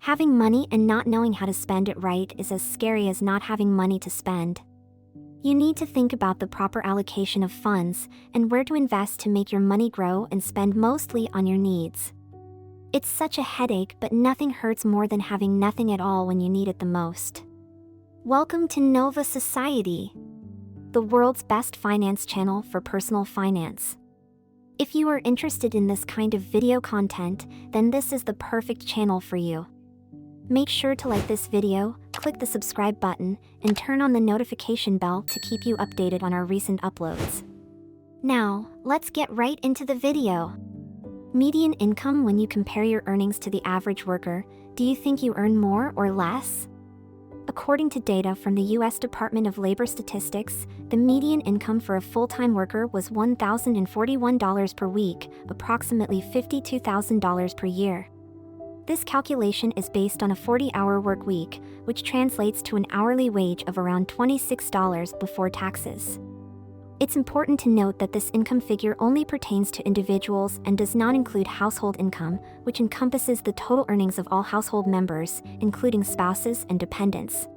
Having money and not knowing how to spend it right is as scary as not having money to spend. You need to think about the proper allocation of funds and where to invest to make your money grow and spend mostly on your needs. It's such a headache, but nothing hurts more than having nothing at all when you need it the most. Welcome to Nova Society, the world's best finance channel for personal finance. If you are interested in this kind of video content, then this is the perfect channel for you. Make sure to like this video, click the subscribe button, and turn on the notification bell to keep you updated on our recent uploads. Now, let's get right into the video. Median income. When you compare your earnings to the average worker, do you think you earn more or less? According to data from the U.S. Department of Labor Statistics, the median income for a full-time worker was $1,041 per week, approximately $52,000 per year. This calculation is based on a 40-hour work week, which translates to an hourly wage of around $26 before taxes. It's important to note that this income figure only pertains to individuals and does not include household income, which encompasses the total earnings of all household members, including spouses and dependents.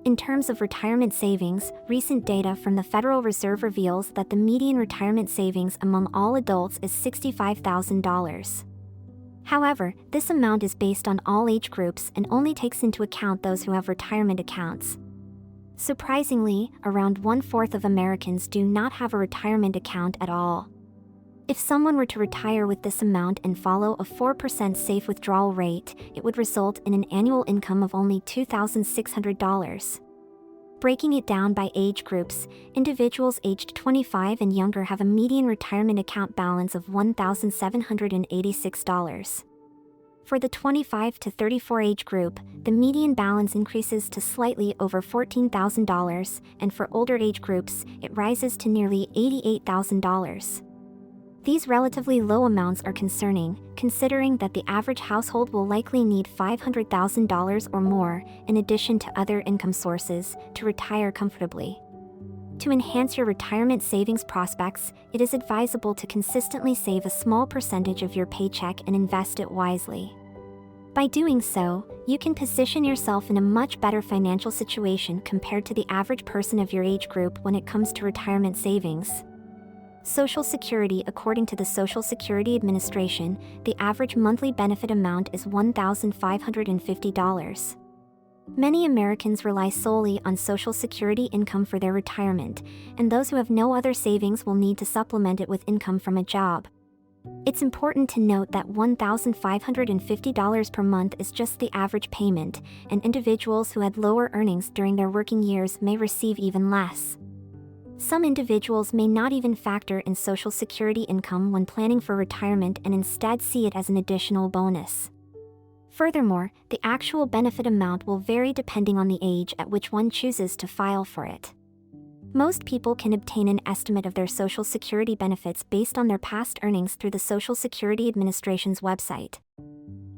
In terms of retirement savings, recent data from the Federal Reserve reveals that the median retirement savings among all adults is $65,000. However, this amount is based on all age groups and only takes into account those who have retirement accounts. Surprisingly, around 1/4 of Americans do not have a retirement account at all. If someone were to retire with this amount and follow a 4% safe withdrawal rate, it would result in an annual income of only $2,600. Breaking it down by age groups, individuals aged 25 and younger have a median retirement account balance of $1,786. For the 25 to 34 age group, the median balance increases to slightly over $14,000, and for older age groups, it rises to nearly $88,000. These relatively low amounts are concerning, considering that the average household will likely need $500,000 or more, in addition to other income sources, to retire comfortably. To enhance your retirement savings prospects, it is advisable to consistently save a small percentage of your paycheck and invest it wisely. By doing so, you can position yourself in a much better financial situation compared to the average person of your age group when it comes to retirement savings. Social Security. According to the Social Security Administration, the average monthly benefit amount is $1,550. Many Americans rely solely on Social Security income for their retirement, and those who have no other savings will need to supplement it with income from a job. It's important to note that $1,550 per month is just the average payment, and individuals who had lower earnings during their working years may receive even less. Some individuals may not even factor in Social Security income when planning for retirement and instead see it as an additional bonus. Furthermore, the actual benefit amount will vary depending on the age at which one chooses to file for it. Most people can obtain an estimate of their Social Security benefits based on their past earnings through the Social Security Administration's website.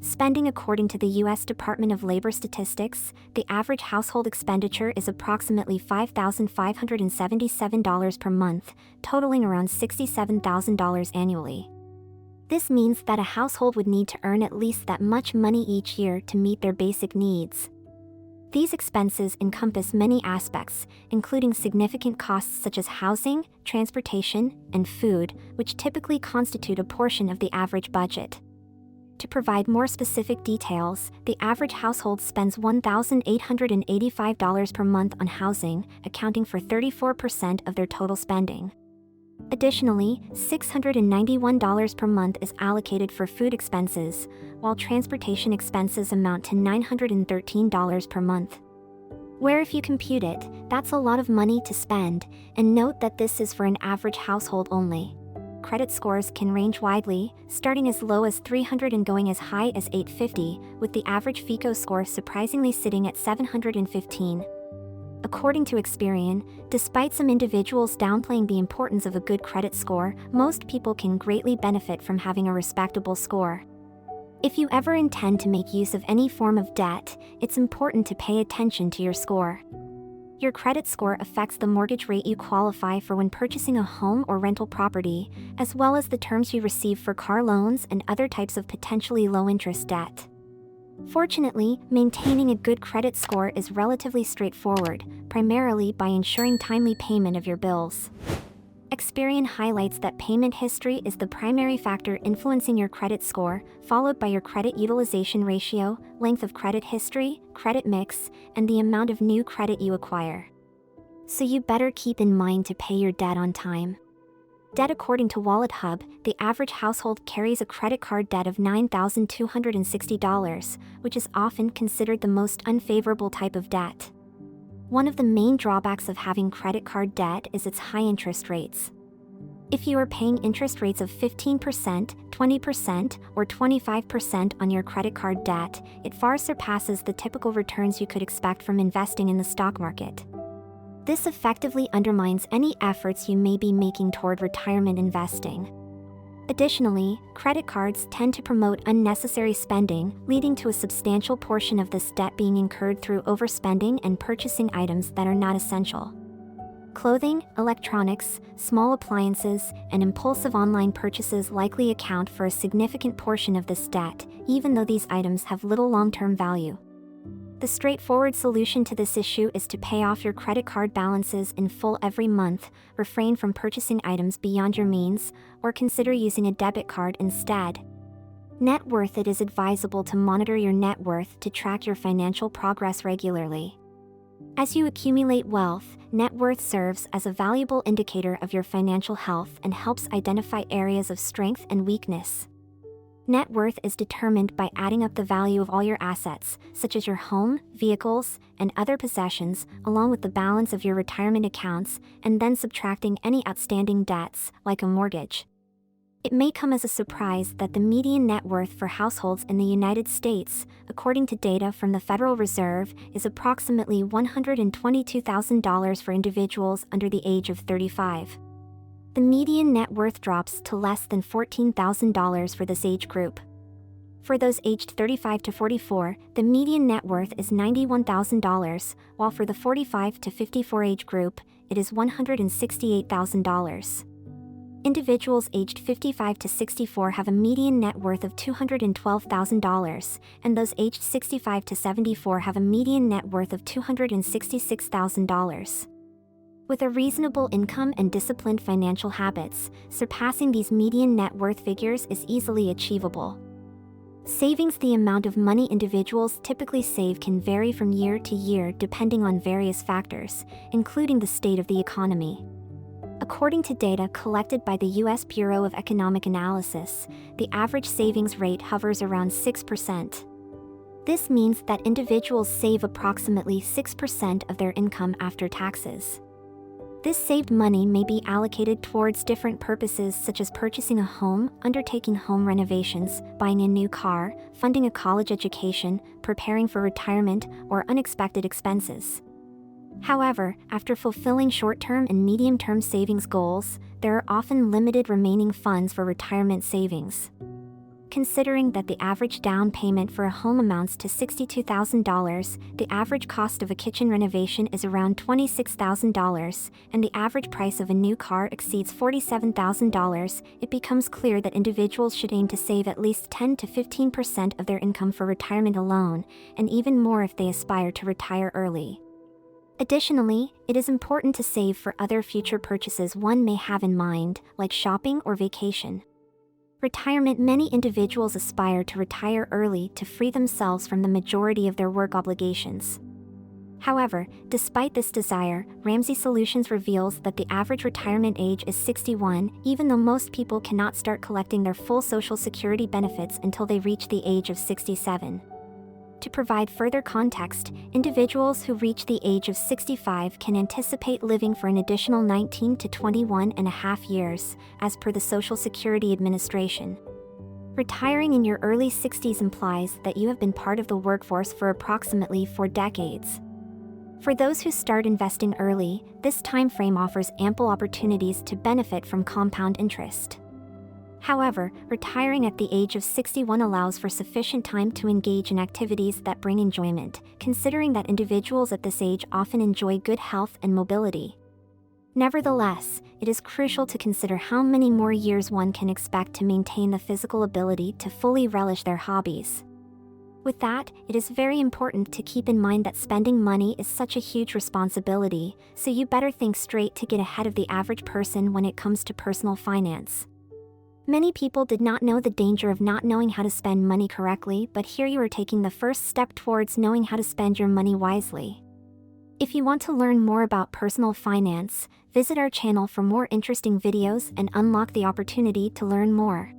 Spending. According to the U.S. Department of Labor Statistics, the average household expenditure is approximately $5,577 per month, totaling around $67,000 annually. This means that a household would need to earn at least that much money each year to meet their basic needs. These expenses encompass many aspects, including significant costs such as housing, transportation, and food, which typically constitute a portion of the average budget. To provide more specific details, the average household spends $1,885 per month on housing, accounting for 34% of their total spending. Additionally, $691 per month is allocated for food expenses, while transportation expenses amount to $913 per month. Where if you compute it, that's a lot of money to spend, and note that this is for an average household only. Credit scores can range widely, starting as low as 300 and going as high as 850, with the average FICO score surprisingly sitting at 715. According to Experian, despite some individuals downplaying the importance of a good credit score, most people can greatly benefit from having a respectable score. If you ever intend to make use of any form of debt, it's important to pay attention to your score. Your credit score affects the mortgage rate you qualify for when purchasing a home or rental property, as well as the terms you receive for car loans and other types of potentially low-interest debt. Fortunately, maintaining a good credit score is relatively straightforward, primarily by ensuring timely payment of your bills. Experian highlights that payment history is the primary factor influencing your credit score, followed by your credit utilization ratio, length of credit history, credit mix, and the amount of new credit you acquire. So you better keep in mind to pay your debt on time. Debt. According to WalletHub, the average household carries a credit card debt of $9,260, which is often considered the most unfavorable type of debt. One of the main drawbacks of having credit card debt is its high interest rates. If you are paying interest rates of 15%, 20%, or 25% on your credit card debt, it far surpasses the typical returns you could expect from investing in the stock market. This effectively undermines any efforts you may be making toward retirement investing. Additionally, credit cards tend to promote unnecessary spending, leading to a substantial portion of this debt being incurred through overspending and purchasing items that are not essential. Clothing, electronics, small appliances, and impulsive online purchases likely account for a significant portion of this debt, even though these items have little long-term value. The straightforward solution to this issue is to pay off your credit card balances in full every month, refrain from purchasing items beyond your means, or consider using a debit card instead. Net worth. It is advisable to monitor your net worth to track your financial progress regularly. As you accumulate wealth, net worth serves as a valuable indicator of your financial health and helps identify areas of strength and weakness. Net worth is determined by adding up the value of all your assets, such as your home, vehicles, and other possessions, along with the balance of your retirement accounts, and then subtracting any outstanding debts, like a mortgage. It may come as a surprise that the median net worth for households in the United States, according to data from the Federal Reserve, is approximately $122,000 for individuals under the age of 35. The median net worth drops to less than $14,000 for this age group. For those aged 35 to 44, the median net worth is $91,000, while for the 45 to 54 age group, it is $168,000. Individuals aged 55 to 64 have a median net worth of $212,000, and those aged 65 to 74 have a median net worth of $266,000. With a reasonable income and disciplined financial habits, surpassing these median net worth figures is easily achievable. Savings. The amount of money individuals typically save can vary from year to year depending on various factors, including the state of the economy. According to data collected by the U.S. Bureau of Economic Analysis, the average savings rate hovers around 6%. This means that individuals save approximately 6% of their income after taxes. This saved money may be allocated towards different purposes such as purchasing a home, undertaking home renovations, buying a new car, funding a college education, preparing for retirement, or unexpected expenses. However, after fulfilling short-term and medium-term savings goals, there are often limited remaining funds for retirement savings. Considering that the average down payment for a home amounts to $62,000, the average cost of a kitchen renovation is around $26,000, and the average price of a new car exceeds $47,000, it becomes clear that individuals should aim to save at least 10 to 15% of their income for retirement alone, and even more if they aspire to retire early. Additionally, it is important to save for other future purchases one may have in mind, like shopping or vacation. Retirement. Many individuals aspire to retire early to free themselves from the majority of their work obligations. However, despite this desire, Ramsey Solutions reveals that the average retirement age is 61, even though most people cannot start collecting their full Social Security benefits until they reach the age of 67. To provide further context, individuals who reach the age of 65 can anticipate living for an additional 19 to 21 and a half years, as per the Social Security Administration. Retiring in your early 60s implies that you have been part of the workforce for approximately 4 decades. For those who start investing early, this time frame offers ample opportunities to benefit from compound interest. However, retiring at the age of 61 allows for sufficient time to engage in activities that bring enjoyment, considering that individuals at this age often enjoy good health and mobility. Nevertheless, it is crucial to consider how many more years one can expect to maintain the physical ability to fully relish their hobbies. With that, it is very important to keep in mind that spending money is such a huge responsibility, so you better think straight to get ahead of the average person when it comes to personal finance. Many people did not know the danger of not knowing how to spend money correctly, but here you are taking the first step towards knowing how to spend your money wisely. If you want to learn more about personal finance, visit our channel for more interesting videos and unlock the opportunity to learn more.